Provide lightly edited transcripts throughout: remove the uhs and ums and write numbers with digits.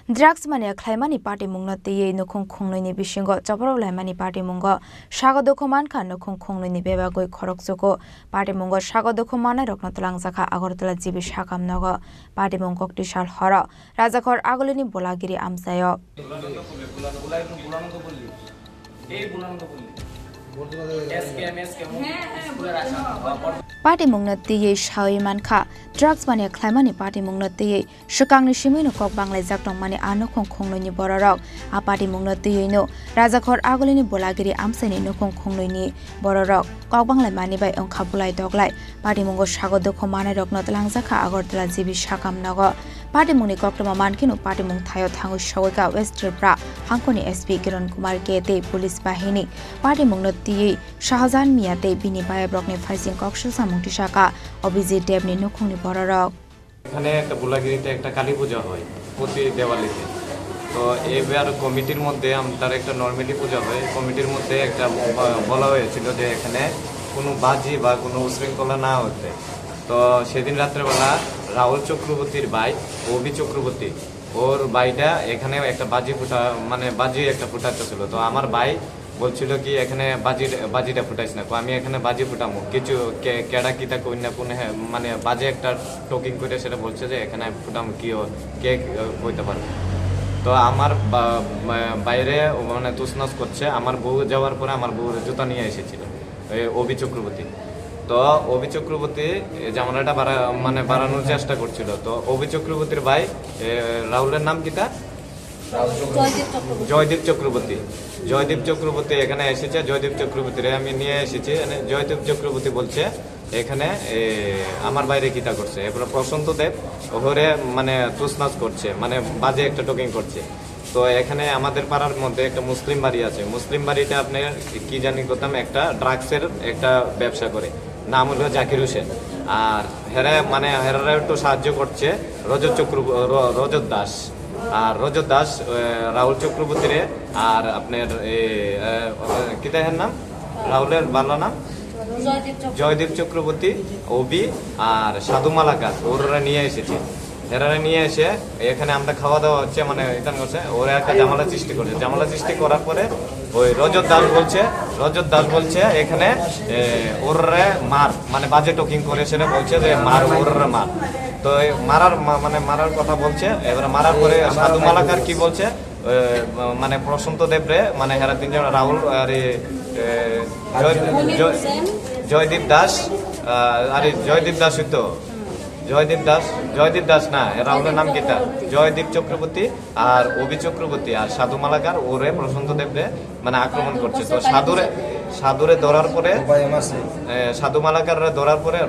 Drugs mania claimani party mungna tiye nukung khongnoi ni bishingo chaparau laimani party mungo sagodokhoman kha nukung khongnoi ni bebagoi khoroksoko party mungo sagodokhoman rokna tlangjaka agortala jibi sakamnago party mungo tishal hara rajakhor agolini bolagiri amsayo Party mungna tiye shawi mankha drugs mania claimani party mungna tiye shukangni shimino kok banglai jaktong mani anokong khongnoi ni borarok a party mungna tiye no rajakhor agolini bolagiri amsani nokong khongnoi ni borarok kok banglai mani bai ongkha bulai doglai party mungo sagodokho manai rokno tlangjaka agortala jibi sakamnago party mungni koktoma mankino party mung thayo thangu shogoika west tripura hangkoni SP Kiran Kumar Kete police bahini party mungna tiye Shahjan Miate bini baya brokni fighting ককশল সামুটি শাখা অভিজিৎ দেবনি নখুনি বড়রক এখানে একটা বুলাগিরিতে একটা কালী পূজা হয় প্রতি দেওয়ালিতে তো এবার কমিটির মধ্যে আমাদের একটা নরমালি পূজা হয় কমিটির মধ্যে একটা বলা হয়েছিল যে এখানে কোনো বাজি বা কোনো উশৃঙ্খলা না হতে তো সেদিন রাত্রেবেলা রাহুল চক্রবর্তীর ভাই অভি চক্রবর্তী ওর ভাইটা এখানে একটা বাজি একটা ফুটাচ্ছিল তো আমার ভাই বলছিল কি এখানে বাজিটা ফুটাইছ না আমি এখানে বাজি ফুটামো কিছু কেডা কিতা কই না কোন মানে বাজে একটা টকিং করে সেটা বলছে যে এখানে ফুটামো কি কে কইতে পারবে তো আমার বাইরে মানে তুসনাস করছে আমার বউ যাওয়ার পরে আমার বউ জুতা নিয়ে এসেছিল অভি চক্রবর্তী তো অভি চক্রবর্তী জামানাটা বাড়ানোর চেষ্টা করছিল তো অভি চক্রবর্তীর ভাই রাহুলের নাম কিতা জয়দীপ চক্রবর্তী এখানে এসেছে জয়দীপ চক্রবর্তীরে আমি নিয়ে এসেছি জয়দীপ চক্রবর্তী বলছে এখানে আমার বাইরে কিতা করছে এরপর প্রশান্ত দেব ওরে মানে তুসনাস করছে মানে বাজে একটা টোকিং করছে তো এখানে আমাদের পাড়ার মধ্যে একটা মুসলিম বাড়ি আছে মুসলিম বাড়িটা আপনার কি জানি করতাম একটা ড্রাগসের একটা ব্যবসা করে নাম হলো জাকির হোসেন আর হেরা একটু সাহায্য করছে রজত দাস আর রজত দাস রাহুল চক্রবর্তীরে আর আপনার কি তাই নাম রাহুলের বাংলা নাম জয়দীপ চক্রবর্তী অভি আর সাধু মালাকার ওরা নিয়ে এসেছে এরা নিয়ে এসে এখানে আমরা খাওয়া দাওয়া হচ্ছে মানে এটা করছে ওরা একটা জামালা সৃষ্টি করার পরে ওই রজত দাস বলছে এখানে ওরা মার মানে বাজে টকিং করে সেটা বলছে যে ওরা মার তো মারার কথা বলছে এবারে মারার পরে সাধু মালাকার কি বলছে মানে প্রশান্ত দেবরে মানে হেরা তিনজন রাহুল আর জয়দীপ দাস হইতো জয়দীপ দাস না রাহুলের নাম কিটা জয়দীপ চক্রবর্তী আর অভি চক্রবর্তী আর সাধু মালাকার ওরে প্রশান্ত দেবরে মানে আক্রমণ করছে তো সাধুরে ধরার পরে সাধু মালাকার ধরার পরে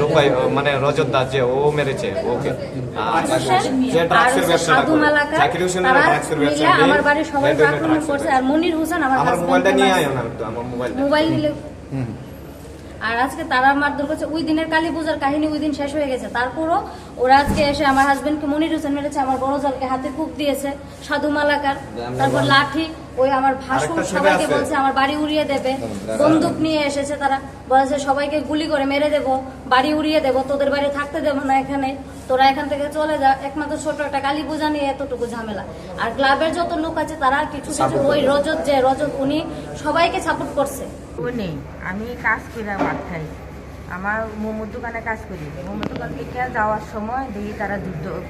রূপাই মানে রজত দাস যে ও মেরেছে ওকে আমার মোবাইলটা নিয়ে আয় না আমার মোবাইল আর আজকে তারা মারধর করছে ওই দিনের কালী পূজার কাহিনী ওই দিন শেষ হয়ে গেছে তারপরও ওরা আজকে এসে আমার হাজবেন্ডকে মনির হোসেন মেরেছে আমার বড় জালকে হাতে কুপ দিয়েছে সাধু মালাকার তারপর লাঠি ওই আমার ভাসুর সবাইকে বলছে আমার বাড়ি উড়িয়ে দেবে বন্দুক নিয়ে এসেছে তারা বলেছে সবাইকে গুলি করে মেরে দেবো বাড়ি উড়িয়ে দেবো তোদের বাড়ি থাকতে দেবো না এখানে তোরা এখান থেকে চলে যা একমাত্র ছোট একটা কালী পূজা নিয়ে এতটুকু ঝামেলা আর ক্লাবের যত লোক আছে তারা কিছু ওই রজত উনি সবাইকে সাপোর্ট করছে নেই আমি কাজ করে ভাত খাই আমার মোমোর দোকানে কাজ করি মোমোর দোকান থেকে যাওয়ার সময় দেখি তারা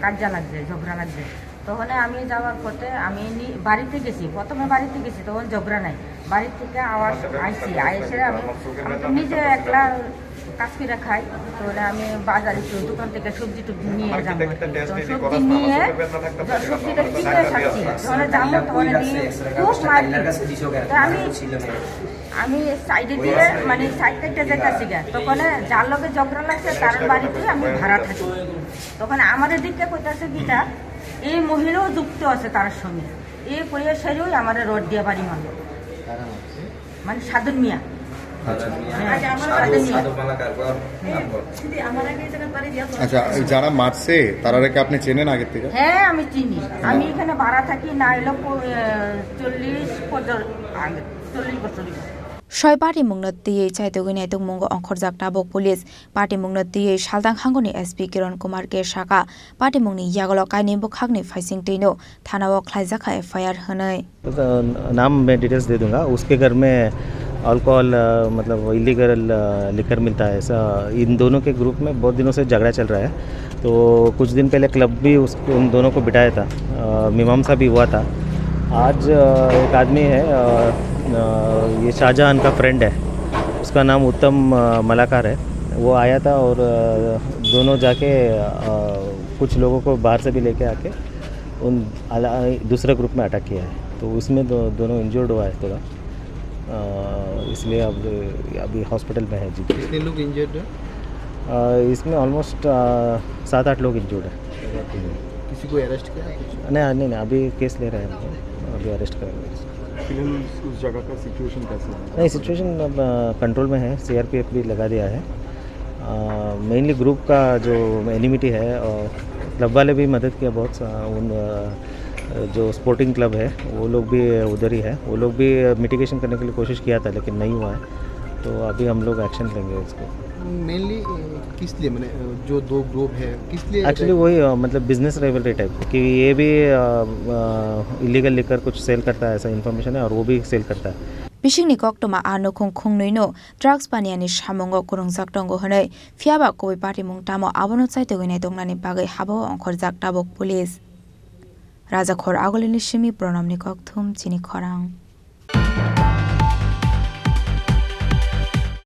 কাজা লাগছে ঝগড়া লাগছে তখন আমি যাওয়ার পথে আমি প্রথমে বাড়িতে গেছি তখন ঝগড়া নাই বাড়ি থেকে আইসি আমি নিজে একলা কাজ করে খাই তাহলে আমি বাজারে দোকান থেকে সবজি টুবজি নিয়ে যাবো সবজি নিয়ে সবজিটা কিনে খাচ্ছি তাহলে যাবো তাহলে খুব আমি সাইডে দিয়ে মানে সাইড থেকে যেতেছি তখন যার লোকের ঝগড়া লাগছে তার বাড়িতে আমি ভাড়া থাকি তখন আমাদের দিকটা কইতাছে গীতা এই মহিলাও যুক্ত আছে তার সঙ্গে এই পরিবেশেরও আমার রড দিয়ে বাড়ি মারল মানে সাধুর মিয়া আচ্ছা যারা মারছে তারা আপনি চেনেন আগে থেকে? হ্যাঁ আমি চিনি আমি এখানে ভাড়া থাকি না এলো 40 বছর Shoi party mungna tiye chaitogini tung mungo onkhorjak tabok police party mungna tiye saldang hangoni SP Kiran Kumar ke shaka party mungni yagolo kaini bokhagni फाइसिंग तेनो थाना वो खलाइजाखा FIR हनै नाम मैं डिटेल्स दे दूंगा उसके घर में अल्कोहल मतलब इलीगल लिकर मिलता है ऐसा इन दोनों के ग्रुप में बहुत दिनों से झगड़ा चल रहा है तो कुछ दिन पहले क्लब भी उन दोनों को बिठाया था मीमांसा भी हुआ था आज एक आदमी है ये शाहजहान का फ्रेंड है उसका नाम उत्तम मलाकार है वो आया था और दोनों जाके कुछ लोगों को बाहर से भी लेके आके उन दूसरे ग्रुप में अटैक किया है तो उसमें दोनों इंजर्ड हुआ है थोड़ा इसलिए अब अभी हॉस्पिटल में है जी। कितने लोग इंजर्ड है? इसमें ऑलमोस्ट 7-8 लोग इंजर्ड है। किसी को अरेस्ट किया? नहीं अभी केस ले रहे हैं अभी अरेस्ट करेंगे। उस जगह का सिचुएशन कैसा है? नहीं सिचुएशन अब कंट्रोल में है CRPF भी लगा दिया है मेनली ग्रुप का जो एनिमिटी है और क्लब वाले भी मदद किया बहुत उन जो स्पोर्टिंग क्लब है वो लोग भी उधर ही है वो लोग भी मिटिगेशन करने के लिए कोशिश किया था लेकिन नहीं हुआ है तो अभी हम लोग एक्शन लेंगे इसको। मेनली किस लिए मैंने जो दो ग्रुप है किस लिए? एक्चुअली वही मतलब बिजनेस राइवलरी टाइप कि ये भी इलीगल लेकर कुछ सेल करता है ऐसा इन्फॉर्मेशन है और वो भी सेल करता है। Bishingni koktoma ano khongkhongnoino drugs paniani samongo kurungjak tongo honai fiaba koi party mung tamo abono chaitogine tongnani bagai habo onkhorjak tabok police Raja Khor agolini simi pronamni kokthum chini khorang